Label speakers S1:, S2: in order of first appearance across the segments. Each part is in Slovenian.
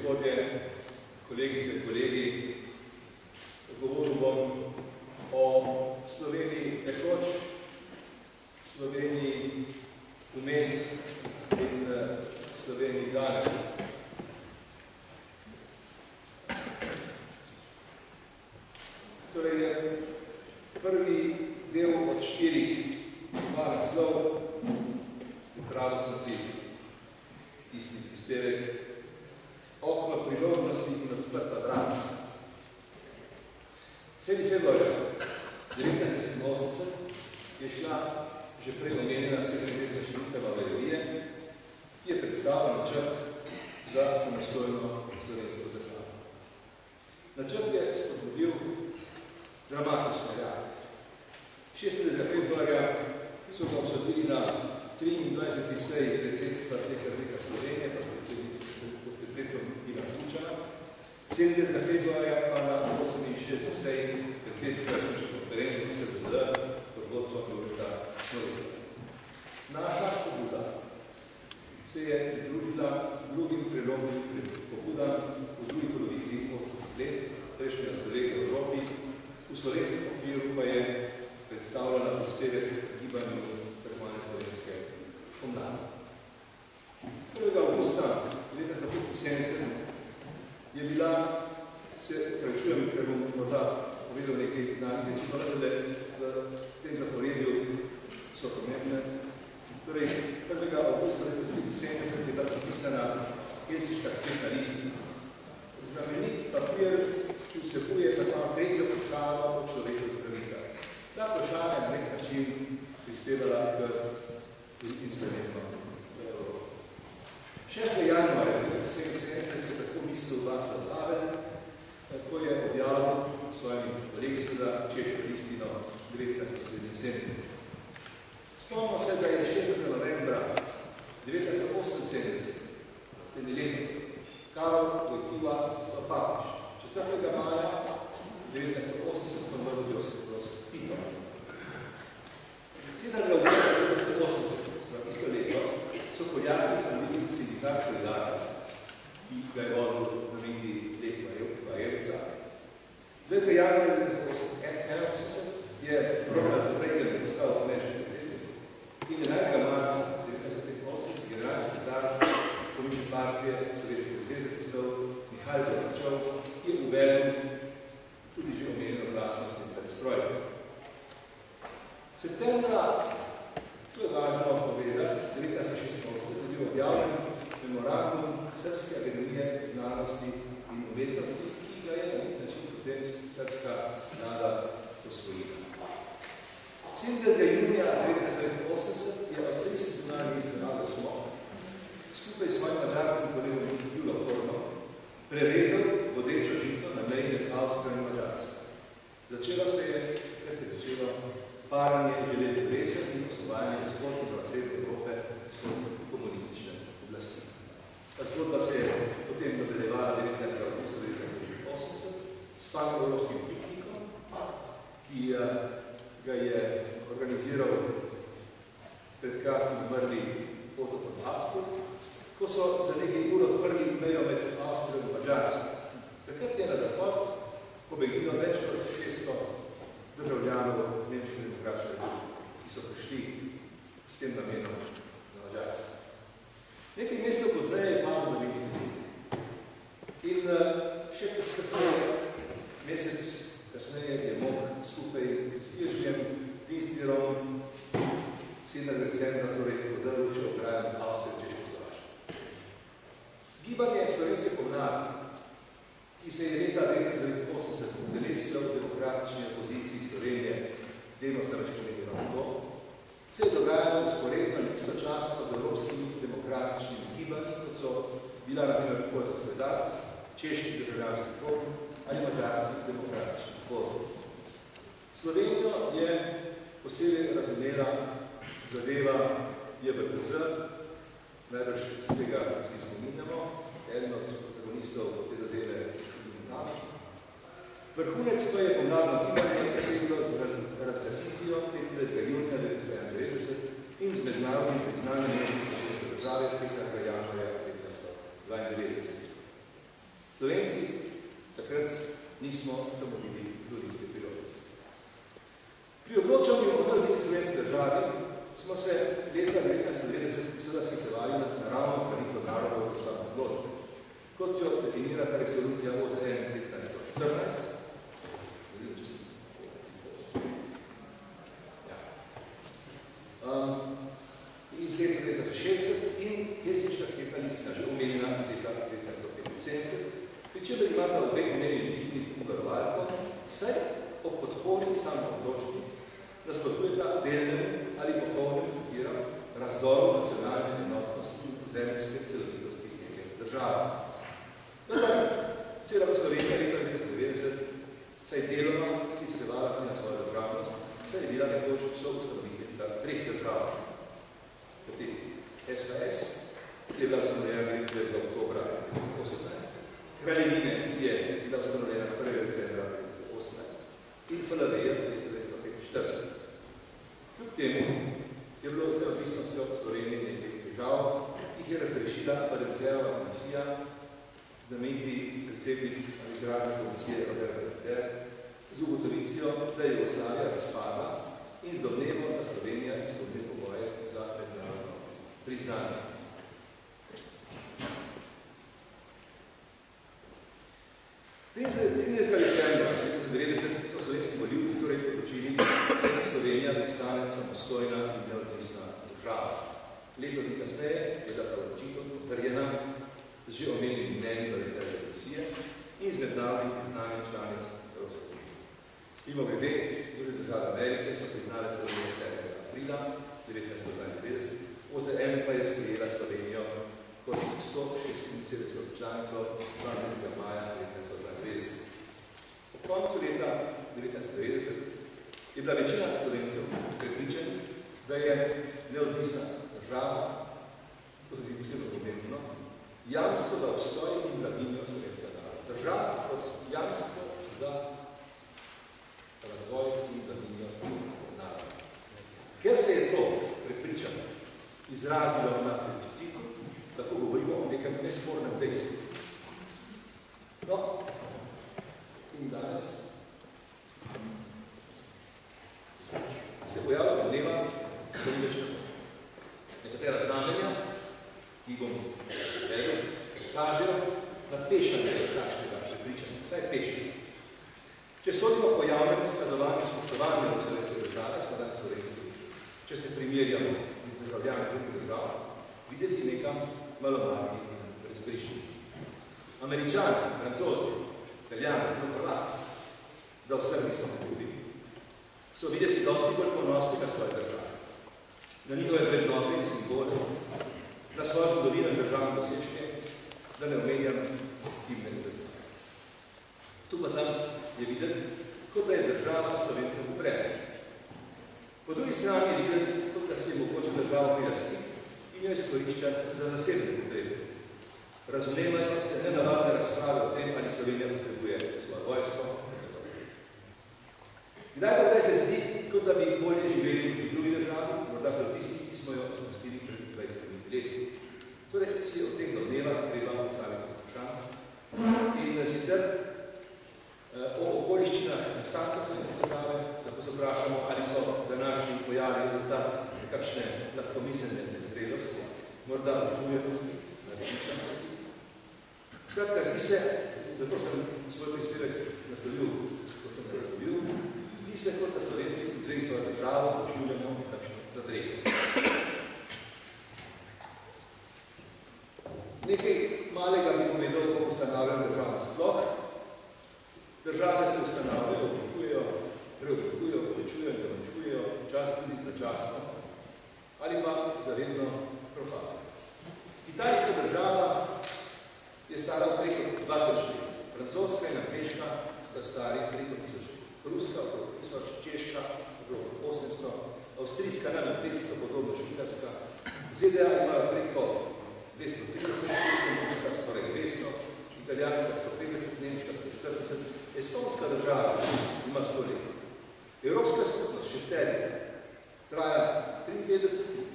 S1: gospodje, kolegice in kolegi, govoril bom o Sloveniji nekoč, Sloveniji vmes in Sloveniji danes. Torej, prvi del od 4 ima naslov, pripravil sem si isti prispevek, okno priložnosti in odprta vrata. 7. februarja 1980 je šla že prej omenjena 7-letna Šrinkova galerija, ki je predstavila načrt za samostojno slovensko državo. Načrt je spodbudil dramatično reakcijo. 16. februarja so ga obsodili na 23. seji predsedstva TKZK Slovenije, pod predsedstvom Ivana Kučana, 7. februarja pa na 68. seji predsedstva Kuča konferencije SZD pod vodstvom Jureta Smoljega. Naša pobuda se je pridružila drugim prelomnim pobudam v drugi polovici 80 let prejšnjega stoletja v Evropi, v slovenskem okviru pa je predstavljala prispevek gibanju prekovane slovenske pomladi. 1. augusta 1975 je bila, se prečujem, ker bom morda povedal nekaj najdej čvrtele, v tem zaporedju so pomembne. Torej, 1. augusta 1975 je bila podpisana Helsinška spletna listina. Znamenit papir, ki vsebuje tako tretjo vprašanje o človekovih pravicah. Ta vprašanja je na nek način prispevala k velikim spremembam v Evropi. 6. januarja 1977 je tako mislil Václav Havel, ko je objavil svojimi kolegi seveda češko listino 1977. Spomnimo se, da je 6. novembra 1978, naslednji leto, Karol Wojtyła postal papež. 4. maja 1980 pomrl Josip Broz Tito. 7. augusta 1980, isto leto, so Poljaki ustanovili sindikat Solidarnost, ki ga je vodil znameniti Lech Wałęsa. 2. januarja 1981 je Ronald Reagan postal ameriški predsednik in 11. marca 1985 generalni sekretar Komunistične partije Sovjetske zveze postal Mihajl Gorbačov, ki je uvedel tudi že omenjeno glasnost in prestroj. Septembra, to je važno povedati, 1986 je bil objavljen memorandum Srpske akademije znanosti in umetnosti, ki ga je na nek način potem srpska vlada posvojila. 70. junija 1980 je avstrijski zunanji minister Adolf Smok skupaj s svojim madžarskim kolegom Julo Hornom prerezal vodečo žico na meji med Avstrijo in Madžarsko. Začelo se je, paranje železne drese in osvobajanje vzhodne in srednje Evrope izpod komunistične oblasti. Ta zgodba se je potem nadaljevala 19. augusta 1980 s panevropskim piknikom, ki ga je organiziral pred kratkim umrli Otto von Habsburg, ko so za nekaj ur odprli mejo med Avstrijo in Madžarsko. Takrat je na zahod pobegnilo več kot 600 državljanov Nemške demokratične republike, ki so prišli s tem namenom na Madžarsko. Nekaj mesecev pozneje je padel Berlinski zid. In še mesec kasneje je Mok skupaj z Iršljem, Dinstirom 7. decembra torej podrl še ograjem Avstrije Češko-Slovaške. Gibanje slovenske pomladi, ki se je leta 1980 udelesilo v demokratični opoziciji Slovenije, delno se več povedala na to, se je dogajalo usporedno in istočasno z evropskimi demokratičnimi gibanji, kot so bila na primer Poljska solidarnost, Češki državljanski forum ali Madžarski demokratični forum. Slovenijo je posebej razumela zadeva JBTZ, najbrž se tega vsi spominjamo, eden od protagonistov te zadeve tudi nami. Vrhunec to je pomladno gibanje, ki se je bilo z razglasitvijo 15. junija 1991 in z mednarodnim priznanjem države 15. januarja 1992. Slovenci takrat nismo samo bili zgodovinske priložnosti. Pri odločanju o neodvisni slovenski državi smo se leta 1990 seveda sklicevali na naravno pravico narodov v samem odločbu, kot jo definira ta resolucija OZN 1514, iz leta 1960 in Helsinška sklepna listina, že omenjena iz leta 1975, pri čemer imata obe omenjeni listini varovalko, saj ob podpori samoodločbi nasprotujeta delnemu ali popolnemu, citiram, razdoru nacionalne enotnosti in zemeljske celovitosti neke države. Vendar, cela Slovenija leta 1990 saj deloma sklicevala tudi na svojo državnost, saj je bila nekoč soustanoviteljica 3 držav. Potem SHS, ki je bila ustanovljena 9. oktobra 1918, Kraljevine, ki je bila ustanovljena 1. decembra 1918 in FLV-ja 1945. Kljub temu je bilo z neodvisnostjo Slovenije nekaj težav, ki jih je razrešila Parlamentarna komisija, znameniti predsednik arbitražne komisije RDR, z ugotovitvijo, da je Jugoslavija razpadla in z domnevo, da Slovenija izpolni pogoje za mednarodno priznanje. Decembra 1990 so slovenski volivci torej odločili, da Slovenija postane samostojna in neodvisna država. Leto dni kasneje je bila ta odločitev potrjena z že omenjenim mnenjem Parlamentarne komisije in z mednarodnim priznanjem članic Evropske unije. Mimogrede, Združene države Amerike so priznale Slovenijo 7. aprila 1992, OZN pa je sprejela Slovenijo kot 176 članico 12. maja 1992. Po koncu leta 1990 je bila večina Slovencev prepričanih, da je neodvisna država, to se ti posebno pomembno, jamstvo za obstoj in blaginjo slovenskega naroda. Država kot jamstvo za razvoj in blaginjo slovenskega naroda. Ker se je to prepričano izrazilo na plebiscitu, lahko govorimo o nekem nespornem dejstvu. No, in danes se pojavlja problema, da ni več tako. Nekatera znamenja, ki bom vedel, kažejo na pešanje takšnega prepričanja, vsaj pešanje. Če sodimo po javnem izkazovanju spoštovanja v slovenske države, spadane Slovenci, če se primerjamo in državljane drugih držav, videti nekam malomarni in brezbrišni. Američani, Francozi, Italijani, zelo Hrvati, da vsem nismo nekoli, so videti dosti bolj ponosnega svoje države. Na njihove vrednote in simbole, na svojo zgodovino in državne dosežke, da ne omenjam himne in zastave. Tu pa tam je videti, kot da je država Slovencem upremena. Po drugi strani je videti, kot da se je mogoče državo prilastiti in jo izkoriščati za zasebne potrebe. Razumemajo se nenavadne razprave o tem, ali Slovenija potrebuje svojo vojsko. Kdaj se zdi, kot da bi bolje živeli v drugi državi, morda za tisti, ki smo jo spustili pred 20 leti. Torej, si od teh domnevah treba postaviti vprašanje. In sicer o okoliščinah nastanka slovenske države, tako se vprašamo, ali so današnji pojavi rezultat nekakšne lahkomiselne nezrelosti, morda utrujenosti, naveličanosti. Skratka, zdi se, zato sem svoj prispevek nastavil, kot sem razstavil, zdi se, kot da Slovenci v zvezi svojo državo doživljamo nekakšno zadrego. Nekaj malega bi povedal o ustanavljanju države sploh. Države se ustanavljajo, oblikujejo, preoblikujejo, povečujejo in zamanjšujejo, včasih tudi začasno, ali pa zavedno propadajo. Kitajska država je stara preko 2000 let, francoska in angleška sta stari preko 1000 let, ruska okrog 1000, češka okrog 800, avstrijska najmanj 500, podobno švicarska, ZDA imajo preko 230, Luksemburška skoraj 200, italijanska 150, nemška 140, estonska država ima 100 let. Evropska skupnost, šesterica, traja 53,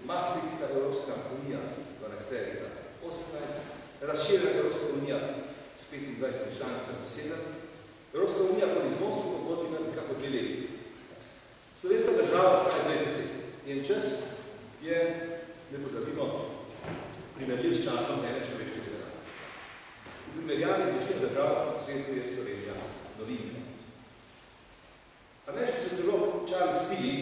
S1: Maastrichtska Evropska unija, 12-terica, 18, razširjena Evropska unija 25 članica zaseda, Evropska unija po Lizbonski pogodbi ima nekako 2 leti. Slovenska država vsaj 20 let. Njen čas je, ne pozabimo, primerljiv s časom ene človeške generacije. V primerjavi z večino držav na svetu je Slovenija novinka. Ameriški sociolog Charles Tilly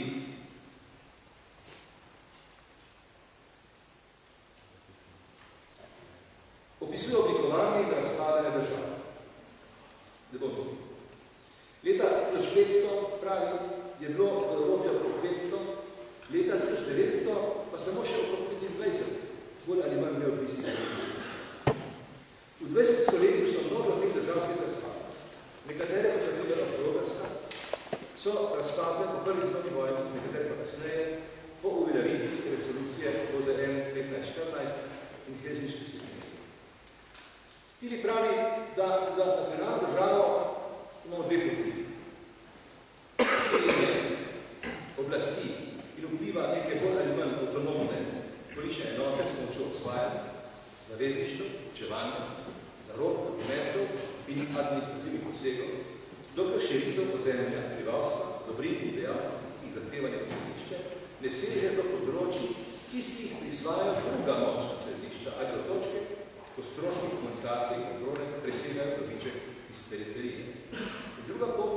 S1: opisuje oblikovanje in razpadanje držav. Ne bom to. Leta 1500, pravi, je bilo v Evropi okrog 500, leta 1900 pa samo še okrog 25, bolj ali manj neodvisnih držav. V 20. stoletju so mnogo teh držav svet razpadli. Nekatere, kot je bila Avstro-Ogrska, so razpadle po prvi svetovni vojni, nekatere pa kasneje, po uveljavitvi resolucije OZN 1514 in Helsinški svetni mesta. Tilly pravi, da za nacionalno državo imamo 2 poti. Oblasti in vpliva neke bolj ali manj avtonomne politične enote s pomočjo osvajanja, zavezništva, učevanja, zarok, argumentov in administrativnih posegov, dokler širitev ozemlja prebivalstva, dobrin in dejavnosti in zahtevanja središče ne seže do področij, ki si jih prisvajajo druga močna središča ali do točke, ko stroški komunikacije in kontrole presegajo dobiček iz periferije. In druga pot,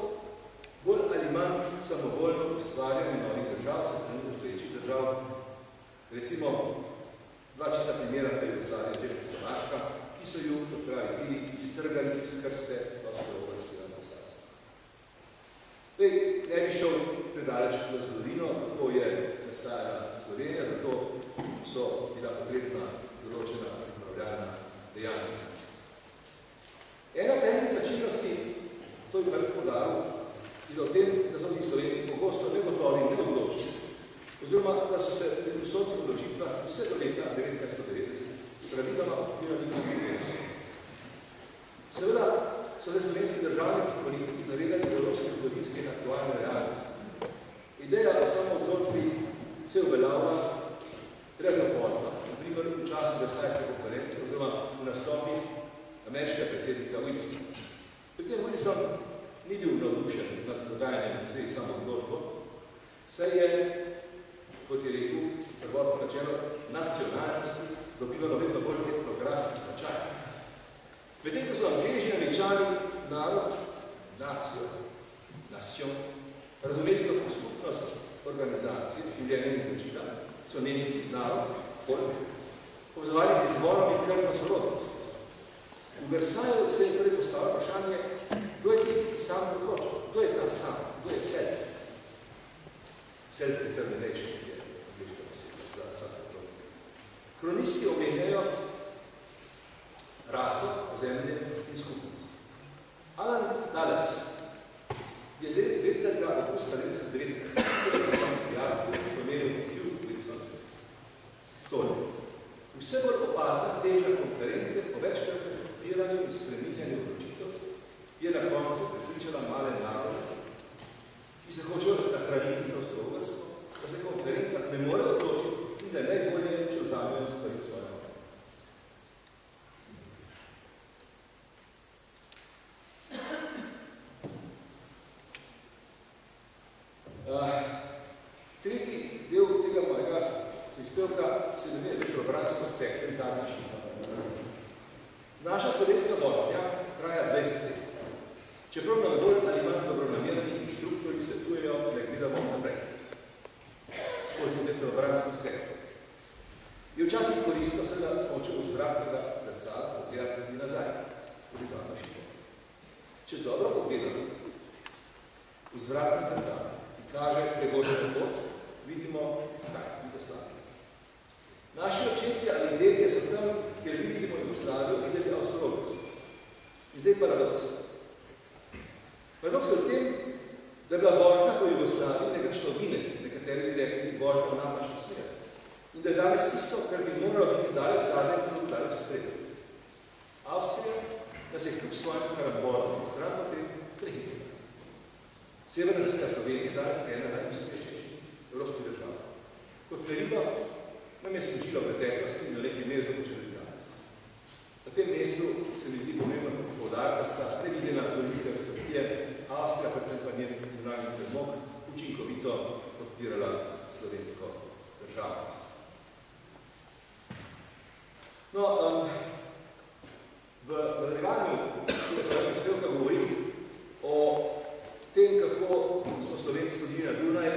S1: bolj ali manj samovoljno ustvarjanje novih držav, se trenutno obstoječih držav. Recimo, 2 čista primera sta Jugoslavija in Češko-Slovaška, ki so ju, kot pravi Tilly, iztrgali iz krste avstro-ogrskega cesarstva. Ne bi šel predaleč v zgodovino, kako je nastajala Slovenija, zato so bila potrebna določena pripravljalna dejanja. Ena temeljnih značilnosti, to je prvi podaril, je o tem, da so bili Slovenci pogosto negotovi in neodločni, oziroma da so se pri vsotnih odločitvah vse do leta 1990 praviloma odpirali na gre. Seveda so se slovenski državni politiki zavedali evropske zgodovinske in aktualne realnosti. Ideja o samoodločbi se uveljavlja relativno pozno, na primer v času Versajske konference oziroma v nastopih ameriškega predsednika Wilsona. Pri tem Wilson ni bil navdušen nad dogajanjem v zvezi samoodločbo, saj je, kot je rekel, prvotno načelo nacionalnosti dobilo vedno bolj etnografski značaj. Medtem ko so Angleži in Američani narod, nacijo, nacijo, razumeli kot skupnost organizacije, življenja in izločila, so Nemci, narod, folk, povezovali z izvorom in krvno sorodnost. V Versaju se je torej postavilo vprašanje, kdo je tisti, ki sam odloča, kdo je tam sam, kdo je self. Self-determination je angliška beseda za vsako odločitev. Kronisti omenjajo raso, ozemlje in skupnost. Alan Dulles je 19. augusta 1919 pomenil Hugh Wilson. Torej, vse bolj opazna teža konference po večkratnem odpiranju in spreminjanju odločitev je na koncu prepričala male narode, ki se hočejo nahraniti za Avstro-Ogrsko, da se konferenca ne more odločiti in da je najbolje, če vzamejo stvari v svoje roke. Tretji del tega mojega prispevka se imenuje vetrobransko steklo iz zadnja šipa. Naša slovenska vožnja traja 20 let. Čeprav nam bolj ali manj dobronamerni inštruktori svetujejo, da gledamo naprej. Skozi vetrobransko steklo. Je včasih koristno se, da smo očel vzvratnega zrcala pogledati tudi nazaj, skozi zadnjo šipo. Če dobro pogledamo, vzvratni zrcala kaže prevoženo pot, vidimo tak Jugoslavijo. Naši očetje ali dedje so tam, kjer vidimo Jugoslavijo, videli Avstro-Ogrsko. In zdaj paradoks. Paradoks je v tem, da je bila vožnja po Jugoslaviji nekakšno vinek, nekateri bi rekli vožnja v napačno smer. In da je danes tisto, kar bi moralo biti daleč zadnje, kot daleč spred. Avstrija nas je kljub svojim karambolom in stran potem prehitila. Severna Slovenija je danes ena najuspešnejših evropskih držav. Kot merilo nam je služila v preteklosti in na nekaj meri to počeli danes. Na tem mestu se mi zdi pomembno podpor poudarka sta previdena zgodovinske strategije, Avstrija, predvsem pa njen nacionalni stremok, učinkovito podpirala slovensko državo. No, v nadaljevanju svojega prispevka govorim o tem, kako smo Slovenci hodili na Dunaj,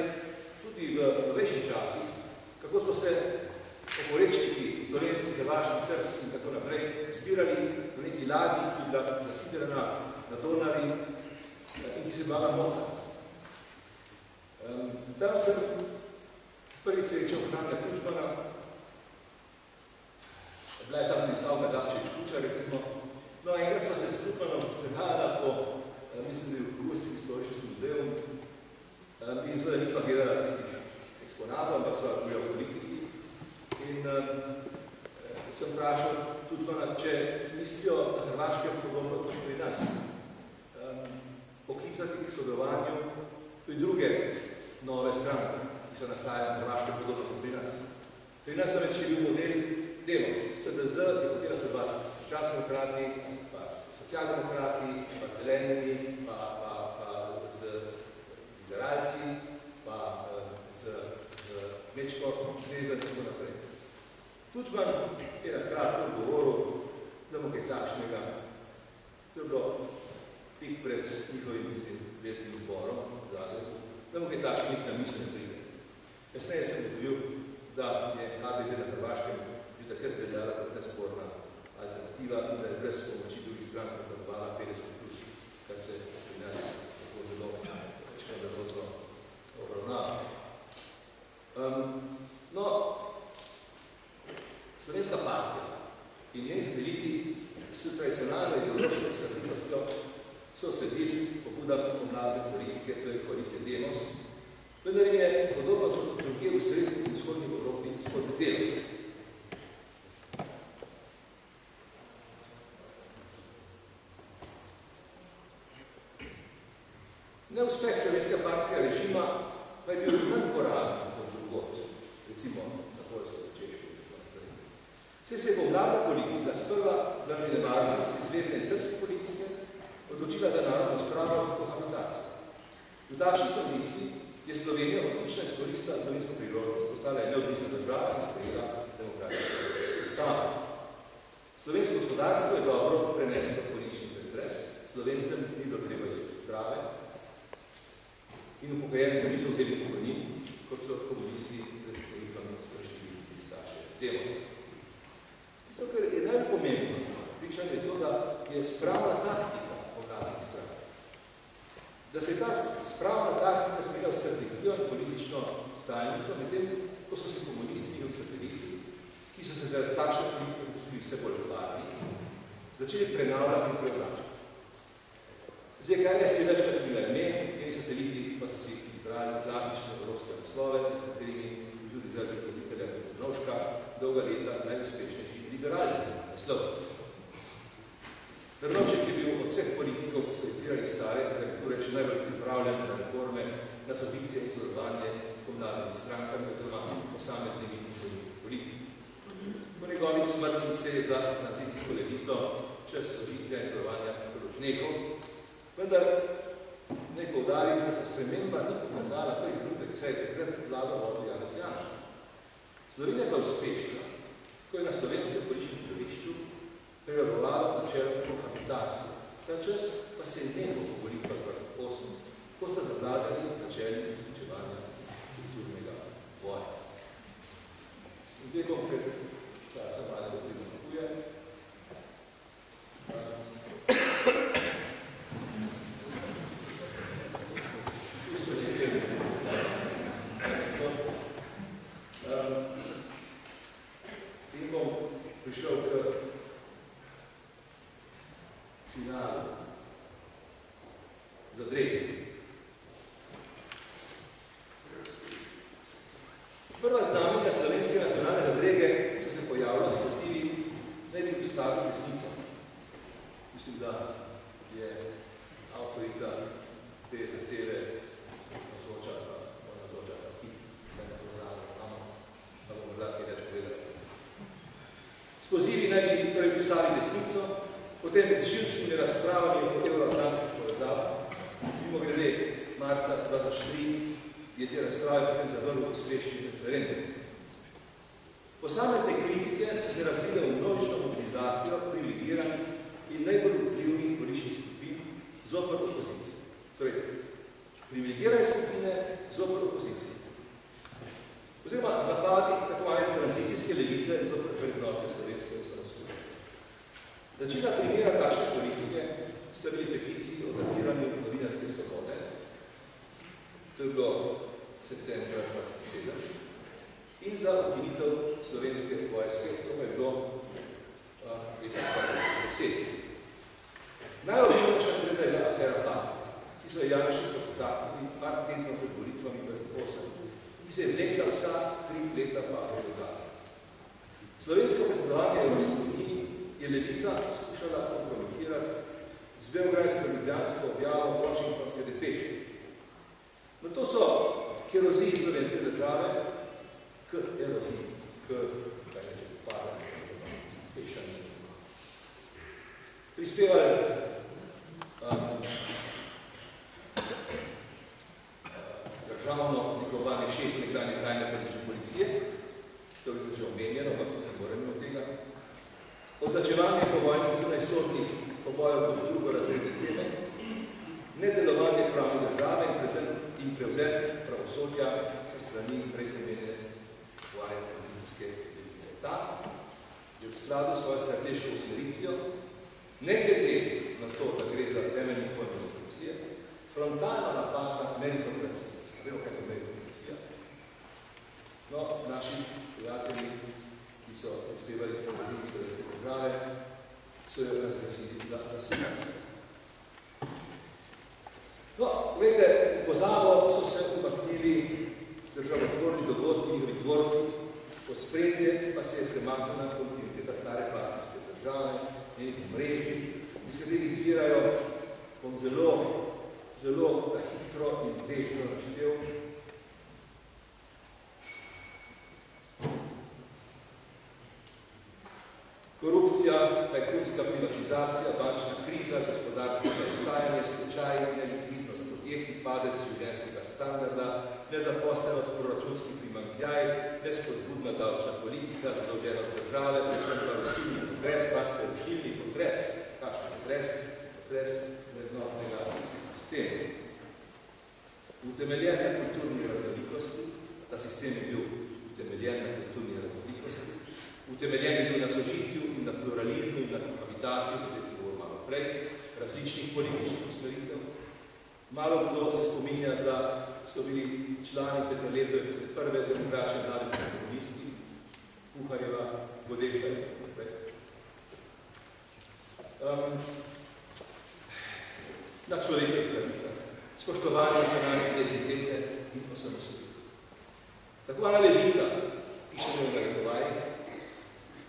S1: tudi v novejših časih, kako smo se oporečniki slovenski, hrvaški, srbski in tako naprej zbirali v neki ladji, ki je bila zasidrana na Donavi in ki se je bila Mozart. Tam sem prvi srečal Franja Tučmana, bila je tam tudi Slavka Dapčević-Kučar, recimo. No, enkrat sva se s Tučmanom prehajala po, mislim, da je v Gurski historični muzeum in seveda nisva gledala tistih eksponatov, ampak sva govorila o politiki. In sem vprašal Tučmana, če mislijo na Hrvaškem podobno kot pri nas. Poklicati k sodelovanju tudi druge nove stranke, ki so nastajale na Hrvaškem podobno kot pri nas. Pri nas namreč je bil model Demos, SDZ, je hotela se dva časdemokrati, pa socialdemokrati, pa zelenimi, pa z liberalci, pa z Mečko zveza in tako naprej. Tučman je nakratko govoril, da bo kaj takšnega. To je bilo tik pred njihovim velikim zborom v Zagrebu, da bo kaj takšnih na misli ne pride. Kasneje sem ugotovil, da je HDZ na Hrvaškem že takrat veljala kot nesporna alternativa in da je brez pomoči drugih strank napredovala 50+, kar se pri nas tako zelo škandalozno obravnava. No, Slovenska partija in njeni sateliti s tradicionalno ideološko srednostjo so sledili pobudam pomladne politike, to je koalicije Demos, vendar jim je podobno tudi drugje v srednji in vzhodni Evropi spodletelo. Neuspeh slovenskega partijskega režima pa je bil manj porazen kot drugod, recimo na Poljsko, Češko in tako naprej. Saj se je pomladna politika sprva zaradi nevarnosti zvezne in srpske politike odločila za narodno spravo in kohabitacijo. V takšni kondiciji je Slovenija odlično izkoristila zgodovinsko priložnost, postala je neodvisna država in sprejela demokratično ustavo. Slovensko gospodarstvo je dobro preneslo politični pretres, Slovencem ni bilo treba jesti trave in upokojencem niso vzeli pokojnin, kot so komunisti z retoritvami strašili pistaše Demosa. Tisto, kar je najpomembno pričanje, je to, da je spravna taktika pomladnih strank. Da se je ta spravna taktika smela v strategijo in politično stajnico, medtem ko so se komunisti in sateliti, ki so se zaradi takšne politike postali vse bolj hladni, začeli prenavljati in prevlačati. Zdaj, kaj je se večkrat smela ime, njeni sateliti pa so si izbrali klasične evropske naslove, s katerimi tudi zaradi voditelja Drnovška dolga leta najuspešnejši liberalski naslov. Drnovšek je bil od vseh politikov, ki so izvirali stare karikature, še najbolj pripravljen na reforme, na sobitje in sodelovanje s pomladnimi strankami oziroma posameznimi politiki. Po njegovih smrtnih se je za nacistično levico čez sobitja in sodelovanja poročnekov, vendar naj poudarim, da se sprememba ni pokazala prvi drutek, saj je takrat vlada vodil Janez Janša. Slovenija pa uspešna, ko je na slovenskem političnem dvorišču prevladovalo načelo kohabitacije. Ta čas pa se je nekaj po volitvah 2008, ko sta zavladali načeli izključevanja kulturnega boja. In zdaj bom pred časa malo se primakuje. In bom prišel k finalu zadrege. Prva znamenja slovenske nacionalne zadrege so se pojavila s pozivi, naj bi ustavili desnico. Mislim, da je avtorica te zahteve navzoča, pa bomo morda kaj več povedali. S pozivi naj bi torej ustavili desnico, Potem z živčnimi razpravami o evroatlantskih povezavah. Mimo grede, marca 2003 je te razprave potem zavrl uspešni referendum. Posamezne kritike so se razvile v množično mobilizacijo privilegiranih in najbolj vplivnih političnih skupin zoper opozicijo. Torej, privilegirane skupine zoper opozicijo. Oziroma z napadi tako manje tranzicijske levice zoper vrednote slovenske osamosvojitve. Začina primera takšne politike sta bili peticiji o zatiranju novinarske svobode. To je bilo septembra 2007. In za ukinitev slovenske vojske, to je bilo leta 2010. Najobjevnejša seveda je bila afera Patria, ki so Janši podtaknili par tednov pred volitvami pred 8, ki se je vlekla vsa 3 leta pa dogajala. Slovensko predsedovanje Evropske unije je levica skušala kompromitirati z beograjsko-ljubljansko objavo washingtonske depeše. No to so k eroziji slovenske države, k eroziji, kaj neče, upadanje, pešanje. Prispevali državno negovanje 6 nekdanje tajne politične policije, to je že omenjeno, ampak se moramo od tega. Označevanje povojnih zunajsodnih pobojev kot drugorazredne teme, nedelovanje pravne države in prevzem pravosodja se strani prej omenjene povojne tranzicijske levice. Ta je v skladu s svojo strateško usmeritvijo, ne glede na to, da gre za temeljni pojem demokracije, frontalno napadla meritokracijo. Vemo, kaj je meritokracija. No, naši prijatelji, ki so prispevali po vrednici slovenske države, so jo razglasili za nas. No, gledajte, v pozabo so se umaknili državotvorni dogodki, njihovi tvorci, po spredje pa se je premaknila kontinuiteta stare partijske države, njenih mreži, iz katerih izvirajo, bom zelo hitro in bežno naštel. Korupcija, tajkunska privatizacija, bančna kriza, gospodarsko zaostajanje, stečaj, nelikvidnost podjetij, padec življenjskega standarda, nezaposlenost, proračunski primanjkljaj, nespodbudna davčna politika, zadolženost države, predvsem pa rušilni potres, paste rušilni potres. Kakšen potres? Potres vrednotnega sistema. Utemeljen na kulturni raznolikosti, ta sistem je bil utemeljen na kulturni raznolikosti, utemeljen je bil na sožitju in na pluralizmu in na kohabitaciji, tudi se govorim malo prej, različnih političnih usmeritev. Malo kdo se spominja, da so bili člani Peterletove, ki ste prve demokratične mlade komunisti, Kuharjeva, Godeša in tako naprej. Na človekovih pravicah, spoštovanje nacionalne identitete in osamosvojitve. Tako mala levica, pišemo v narekovajih,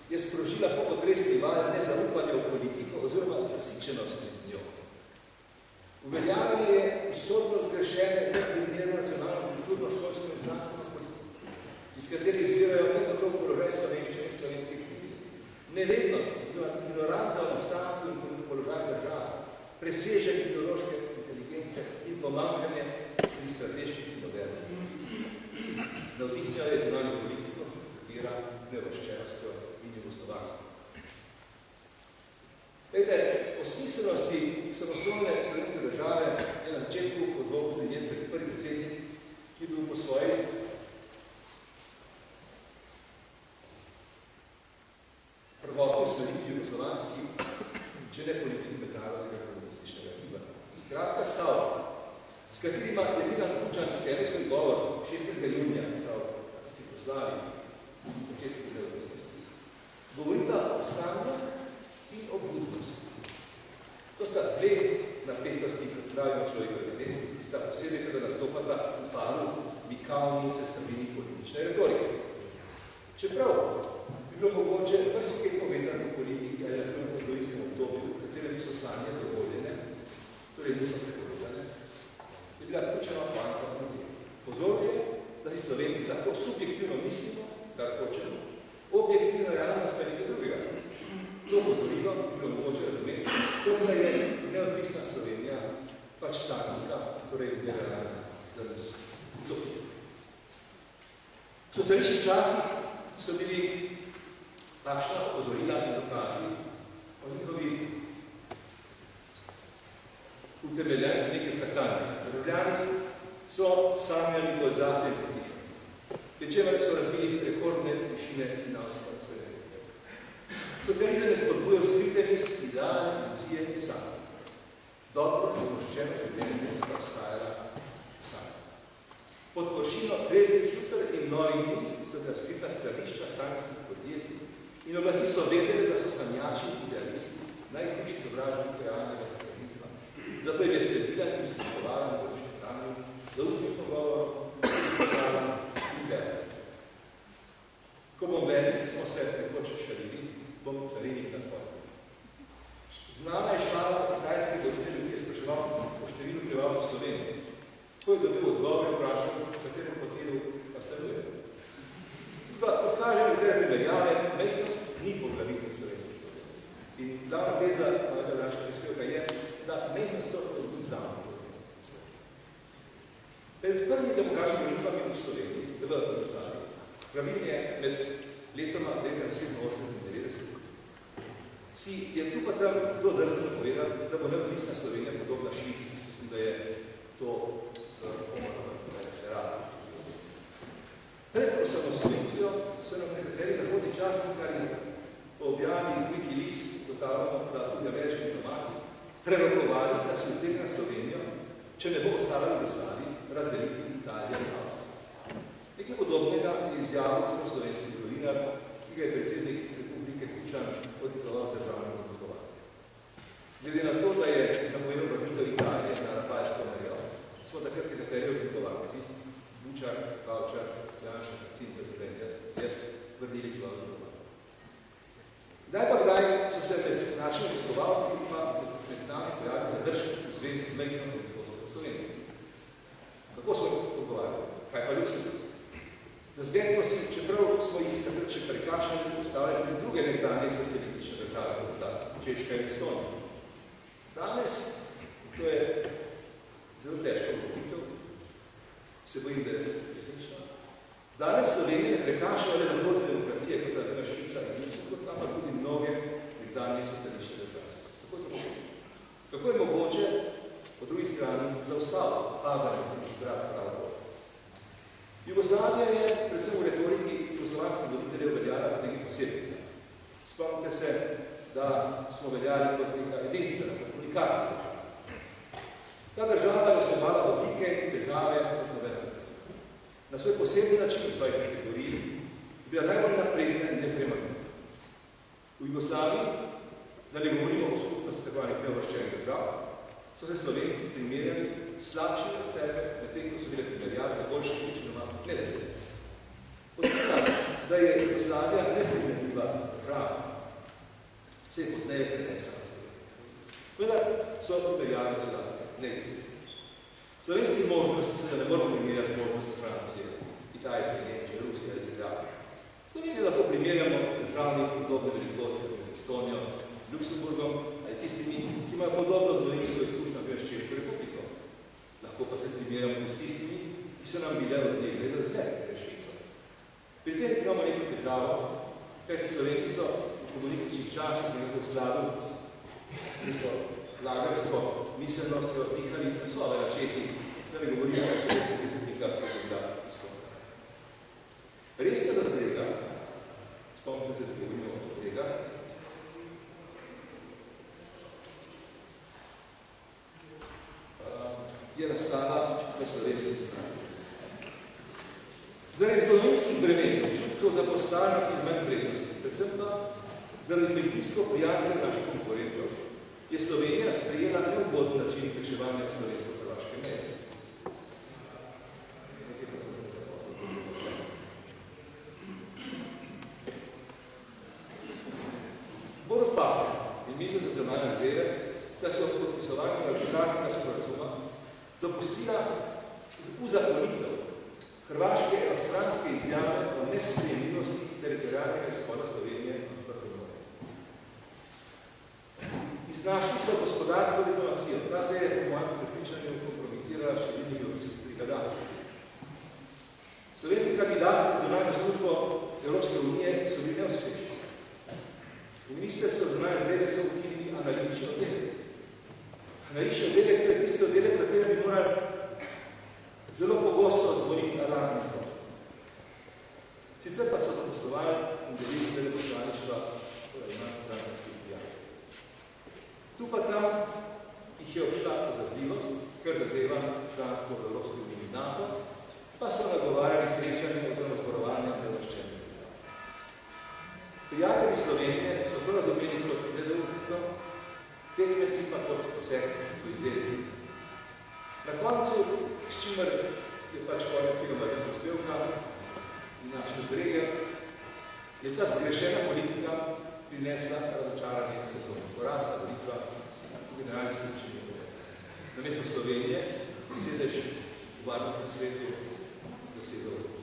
S1: je sprožila popotresni val nezaupanja v politiko oziroma zasičenosti z njo. Uveljavljanje je usodno zgrešene neprimerno nacionalno, kulturno, šolsko in znanstveno politiko, iz katerih izvirajo nekako položaj slovenščine in slovenskih knjig. Nevednost, ignoranca o nastanku in položaj države, presežen ideološke inteligence in pomanjkanje pri strateških in modernih politicih. Navdihnja je zunanjo politiko, ki podpira nevoščenostjo in negostovarstvo. Glejte, o smiselnosti samostojne slovenske države je na začetku odvol prijet prvi predsednik, ki je bil po svoji prvotni usmeritvi jugoslovanski, če ne politik mednarodnega komunističnega gibanja. Kratka stavka, s katerima je Milan Kučan sklenil svoj govor 16. junija, tisti proslavi, govorita o sanjah in o budnosti. To sta dve napetosti, kot pravijo človekove zavesti, ki sta posebej, kada nastopata v paru mikavni in sestavini politične retorike. Čeprav bi bilo mogoče marsikaj povedati o politiki ali v zgodovinskem obdobju, v katerem so sanje dovoljene, torej niso prepovedane, je bila Kučanova poanta v njej. Pozor je, da si Slovenci lahko subjektivno mislimo, kar hočemo, objektivno realnost pa nekaj drugega. To pozorilo bi bilo mogoče razumeti da je neodvisna Slovenija pač sanjska, torej nerealna zamisel. V socialističnih časih so bili takšna opozorila in dokazi o njihovi utemeljenju z nekim vsakdanjem. Državljani so sanjali o zase in potih. Pričemer so razvili rekordne višine finančne transferenje. Socializem je spodbujal skritenost, idealne, iluzije in sanje. Dobro zamoščeno življenje sta ostajala sanja. Pod površino treznih jutr in novih dni so bila skrita skladišča sanjskih podjetij in oblasti so vedeli, da so sanjači idealisti, najhujši sovražniki realnega socializma. Zato je sledila in prisluškovala na določenih hranju, zaupnih pogovorov, in gledali. Ko bom velik, smo se nekoč šalili, bom carinih na tvoj. Znana je šala kitajskih voditeljev, ki je spraševal po številu prebivalcev Slovenije. Ko je dobil odgovor, vprašal, v katerem hotelu pa stanuje. Kot kaže nekatere primerjave, majhnost ni poglavitnih slovenskih hotelov. In glavna teza mojega današnjega prispevka je, da majhnost to tudi znamo. Pred prvimi demokratičnimi volitvami v Sloveniji, v Jugoslaviji, pravim je med letoma 1987, si je tu pa tam kdo drzno povedati, da bo neodvisna Slovenija podobna Švici. Mislim, da je to referat. Pred osamosvojitvijo so nam nekateri zahodni časnikarji po objavi Wikileaks ugotavljamo, da tudi ameriški diplomati prerokovali, da se utegne Slovenijo, če ne bo ostala v Jugoslaviji, razdeliti Italijo in Avstrijo. Nekaj podobnega je izjavil celo slovenski zgodovinar, ki ga je predsednik Republike Kučan odikoval z državnim odlikovanjem. Glede na to, da je napovedal vrnitev Italije na Rapalsko merijo, smo takrat nekateri odlikovanci, Bučar, Pavčar, Janša, Cinta, jaz vrnili svojo odlikovanje. Kdaj pa kdaj so se med našimi obiskovalci pa med nami pojavili zadržki v zvezi z mejno odlikovstvo v Sloveniji. Kako smo pogovarjali? Kaj pa luksuz? Da zgled smo si, čeprav smo jih takrat še prekačali, postavljali tudi druge nekdanje socialistične države, kot sta Češka in Estonija. Danes, to je zelo težko ugotovitev, se bojim, da je resnično. Danes Slovenije ne prekašajo le zahodne demokracije, kot sta Švica in Rusijo, kot tam pa tudi mnoge nekdanje socialistične države. Kako je to mogoče? Kako je mogoče po drugi strani zaustaviti padanje in izbrati pravo bolj? Jugoslavija je predvsem v retoriki jugoslovanskih voditeljev veljala nekaj posebnega. Spomnite se, da smo veljali kot neka edinstvena, unikatna država. Ta država je vsebovala odlike in težave kot nobena. Na svoj posebni način v svoji kategoriji je bila najbolj napredna in nepremaknjena. V Jugoslaviji, da ne govorimo o skupnosti takovanih neuvrščenih držav, so se Slovenci primerjali slabši od sebe, medtem ko so bile primerjave z boljših večinoma nezavedne. Odkrita, da je Jugoslavija neprimerljiva država, se je pozneje prenesla na Slovenijo. Vendar so primerjave seveda neizvedene. Slovenski možnosti se ne moramo primerjati z možnosti Francije, Kitajske, Nemčije, Rusije ali ZDA. Slovenijo lahko primerjamo z državami podobne velikosti kot z Estonijo, z Luksemburgom ali tistimi, ki imajo podobno zgodovinsko izkušnjo s Češko republiko. Lahko pa se primerjamo s tistimi, ki so nam bile od njih gleda zgled, Švico. Pri tem imamo neko težavo, kajti Slovenci so v komunističnih časih nekako v skladu neko lagersko miselnostjo dihali naslove na Čehi, da ne govorimo o slovenskih republikah, kot je bila izkontana. Resna razreda, spomnite se, da govorimo o tega, je nastala v slovenskih državah. Zaradi zgodovinskih bremen, občutkov za postavljenost in manj vrednosti, predvsem pa zaradi pritiskov prijateljev naših konkurentov, je Slovenija sprejela neugoden način reševanja slovensko-hrvaške meje. Borut Pahor in Mizo za zunanje zadeve sta se ob podpisovanju arbitrarnega sporazuma dopustila uzakonitev hrvaške enostranske izjave o nesprejemljivosti teritorialnega izhoda Slovenije v Prvo more. Iznašli so gospodarstvo gospodarsko diplomacijo. Ta se je po mojem prepričanju kompromitirala številni lobisti pri Gaddafi. Slovenski kandidati za zunanjo službo Evropske unije so bili neuspešni. V ministrstvu za zunanje zadeve so ukinili analitični oddelek. Analitični oddelek, to je tisti oddelek, v katerem bi morali zelo pogosto zvoniti alarmni zvon. Sicer pa so zaposlovali in delili veleposlaništva, torej ima strankarskih prijateljev. Tu pa tam jih je obšla pozadljivost, ker zadeva članstvo v Evropski uniji NATO, pa so nagovarjali srečanje oziroma zborovanje nevaščenih. Prijatelji Slovenije so to razumeli kot nezaupnico, tekmeci pa kot poseg v izjedi. Na koncu, s čimer je pač konec filma prispevka in naše žbrege, je ta zgrešena politika prinesla razočaranje sezone. Porasta volitva v generalni skupščini. Namesto Slovenije je sedež v varnostnem svetu zasedal